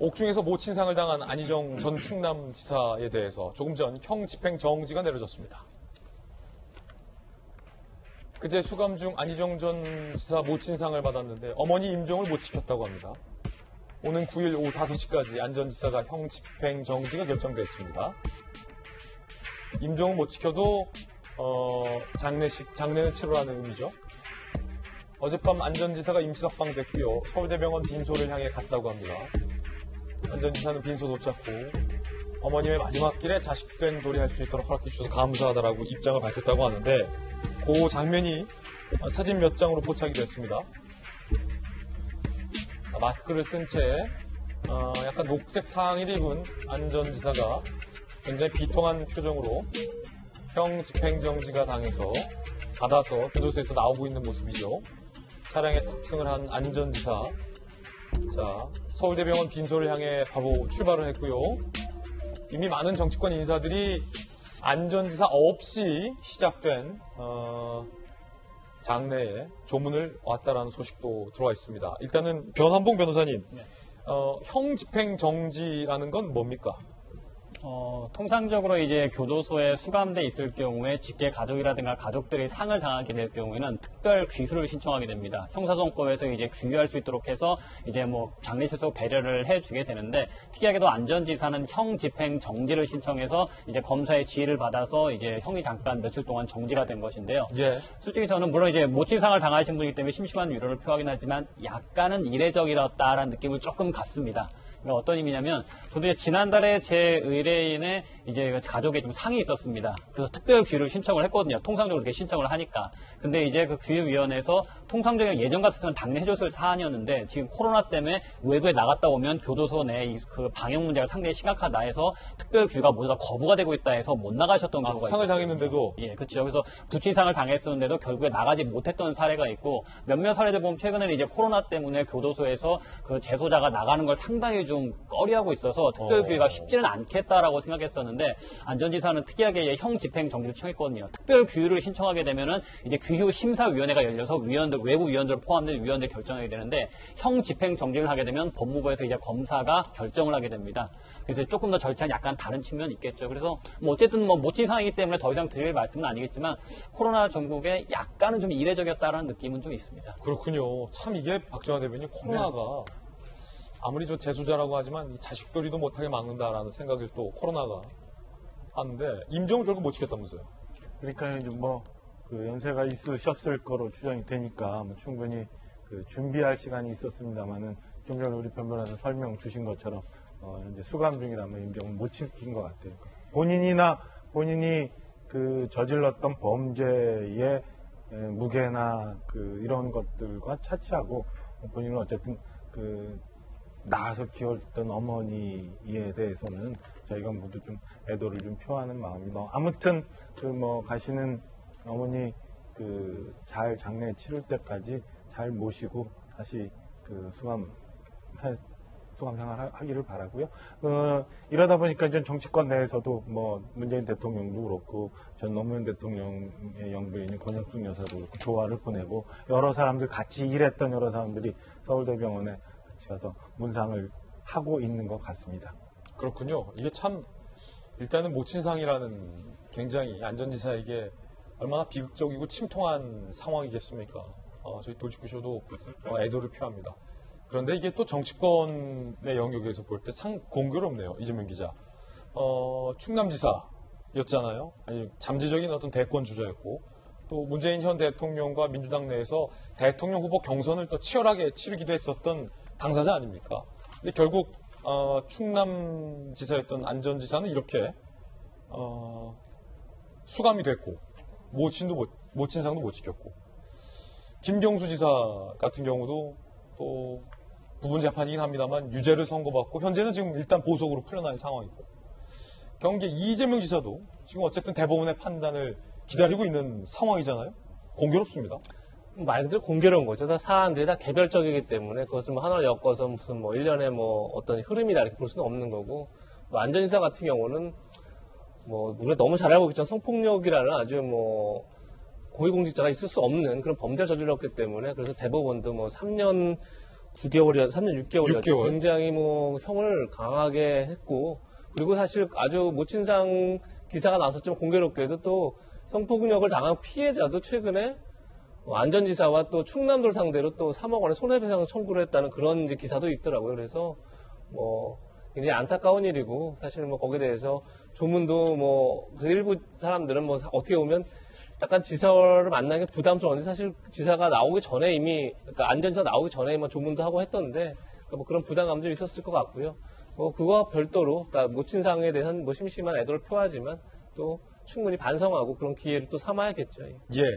옥중에서 모친상을 당한 안희정 전 충남지사에 대해서 조금 전 형 집행 정지가 내려졌습니다. 그제 수감 중 안희정 전 지사 모친상을 받았는데 어머니 임종을 못 지켰다고 합니다. 오는 9일 오후 5시까지 안 전 지사가 형 집행 정지가 결정됐습니다. 임종을 못 지켜도 장례는 치르라는 의미죠. 어젯밤 안 전 지사가 임시석방됐고요. 서울대병원 빈소를 향해 갔다고 합니다. 안 전 지사는 빈소 도착 후 어머님의 마지막 길에 자식된 도리할 수 있도록 허락해 주셔서 감사하다라고 입장을 밝혔다고 하는데 그 장면이 사진 몇 장으로 포착이 됐습니다. 마스크를 쓴 채 약간 녹색 상의를 입은 안 전 지사가 굉장히 비통한 표정으로 형 집행정지가 당해서 받아서 교도소에서 나오고 있는 모습이죠. 차량에 탑승을 한 안 전 지사. 자, 서울대병원 빈소를 향해 바로 출발을 했고요. 이미 많은 정치권 인사들이 안 전 지사 없이 시작된 장례에 조문을 왔다라는 소식도 들어와 있습니다. 일단은 변환봉 변호사님, 형 집행정지라는 건 뭡니까? 통상적으로 이제 교도소에 수감돼 있을 경우에 직계 가족이라든가 가족들이 상을 당하게 될 경우에는 특별 귀수를 신청하게 됩니다. 형사소송법에서 이제 귀유할 수 있도록 해서 이제 뭐 장례시소 배려를 해주게 되는데 특이하게도 안 전 지사는 형 집행 정지를 신청해서 이제 검사의 지휘를 받아서 이제 형이 잠깐 며칠 동안 정지가 된 것인데요. 예. 솔직히 저는 물론 이제 모친상을 당하신 분이기 때문에 심심한 위로를 표하긴 하지만 약간은 이례적이었다라는 느낌을 조금 갖습니다. 그러니까 어떤 의미냐면 저도 이제 지난달에 제 의뢰인의 이제 가족에 좀 상이 있었습니다. 그래서 특별 귀유를 신청을 했거든요. 통상적으로 그렇게 신청을 하니까. 근데 이제 그 귀유위원회에서 통상적인 예전 같았으면 당연히 해줬을 사안이었는데 지금 코로나 때문에 외부에 나갔다 오면 교도소 내 그 방역 문제가 상당히 심각하다 해서 특별 귀유가 모두 다 거부가 되고 있다 해서 못 나가셨던 경우가 있어요. 상을 당했는데도? 예, 그렇죠. 그래서 부친상을 당했었는데도 결국에 나가지 못했던 사례가 있고 몇몇 사례들 보면 최근에는 이제 코로나 때문에 교도소에서 그 재소자가 나가는 걸 상당히 좀 꺼려하고 있어서 특별 귀유가 쉽지는 않겠다라고 생각했었는데 안 전 지사는 특이하게 형 집행 정지를 청했거든요. 특별 귀유를 신청하게 되면은 이제 귀유 심사위원회가 열려서 위원들 외부 위원들 포함된 위원들 결정하게 되는데 형 집행 정지를 하게 되면 법무부에서 이제 검사가 결정을 하게 됩니다. 그래서 조금 더 절차는 약간 다른 측면이 있겠죠. 그래서 뭐 어쨌든 뭐 모친 상황이기 때문에 더 이상 드릴 말씀은 아니겠지만 코로나 전국에 약간은 좀 이례적이었다라는 느낌은 좀 있습니다. 그렇군요. 참 이게 박정환 대변인 코로나가 아무리 저 재소자라고 하지만 이 자식돌이도 못하게 막는다라는 생각을 또 코로나가 하는데 임종을 결국 못 지켰다면서요. 그러니까 이제 뭐 그 연세가 있으셨을 거로 추정이 되니까 뭐 충분히 그 준비할 시간이 있었습니다만은 좀 전에 우리 변호사님 설명 주신 것처럼 이제 수감 중이라면 임종을 못 지킨 것 같아요. 본인이 그 저질렀던 범죄의 무게나 그 이런 것들과 차치하고 본인은 어쨌든 그 낳아서 키웠던 어머니에 대해서는 저희가 모두 좀 애도를 좀 표하는 마음이다. 아무튼 그 뭐 가시는 어머니 그 잘 장례 치를 때까지 잘 모시고 다시 그 수감 생활 하기를 바라고요. 이러다 보니까 이제 정치권 내에서도 뭐 문재인 대통령도 그렇고 전 노무현 대통령의 영부인인 권영숙 여사도 그렇고 조화를 보내고 여러 사람들 같이 일했던 여러 사람들이 서울대병원에 같이 가서 문상을 하고 있는 것 같습니다. 그렇군요. 이게 참 일단은 모친상이라는 굉장히 안 전 지사에게 얼마나 비극적이고 침통한 상황이겠습니까? 저희 돌직구쇼도 애도를 표합니다. 그런데 이게 또 정치권의 영역에서 볼 때 상 공교롭네요. 이재명 기자. 충남지사였잖아요. 아니, 잠재적인 어떤 대권 주자였고 또 문재인 현 대통령과 민주당 내에서 대통령 후보 경선을 또 치열하게 치르기도 했었던 당사자 아닙니까? 근데 결국 충남지사였던 안 전 지사는 이렇게 수감이 됐고 모친상도 못 지켰고 김경수 지사 같은 경우도 또 부분 재판이긴 합니다만 유죄를 선고받고 현재는 지금 일단 보석으로 풀려나는 상황이고 경기 이재명 지사도 지금 어쨌든 대법원의 판단을 기다리고 있는 상황이잖아요. 공교롭습니다. 말 그대로 공교로운 거죠. 다 사안들이 다 개별적이기 때문에 그것을 뭐 하나를 엮어서 무슨 뭐 일련의 뭐 어떤 흐름이다 이렇게 볼 수는 없는 거고 뭐 안 전 지사 같은 경우는 뭐 우리가 너무 잘 알고 있지만 성폭력이라는 아주 뭐 고위공직자가 있을 수 없는 그런 범죄를 저질렀기 때문에 그래서 대법원도 뭐 3년 9개월이었, 3년 6개월이었죠. 6개월. 굉장히 뭐 형을 강하게 했고, 그리고 사실 아주 모친상 기사가 나왔었지만 공교롭게도 또 성폭력을 당한 피해자도 최근에 안전지사와 또 충남도를 상대로 또 3억 원의 손해배상 청구를 했다는 그런 이제 기사도 있더라고요. 그래서 뭐 굉장히 안타까운 일이고, 사실 뭐 거기에 대해서 조문도 뭐 일부 사람들은 뭐 어떻게 보면 약간 지사를 만나는 게 부담스러운데, 사실 지사가 나오기 전에 이미, 그러니까 안전지사 나오기 전에 뭐 조문도 하고 했던데, 그러니까 뭐 그런 부담감도 좀 있었을 것 같고요. 뭐 그거와 별도로, 그러니까 모친상에 대해서는 뭐 심심한 애도를 표하지만 또 충분히 반성하고 그런 기회를 또 삼아야겠죠. 예.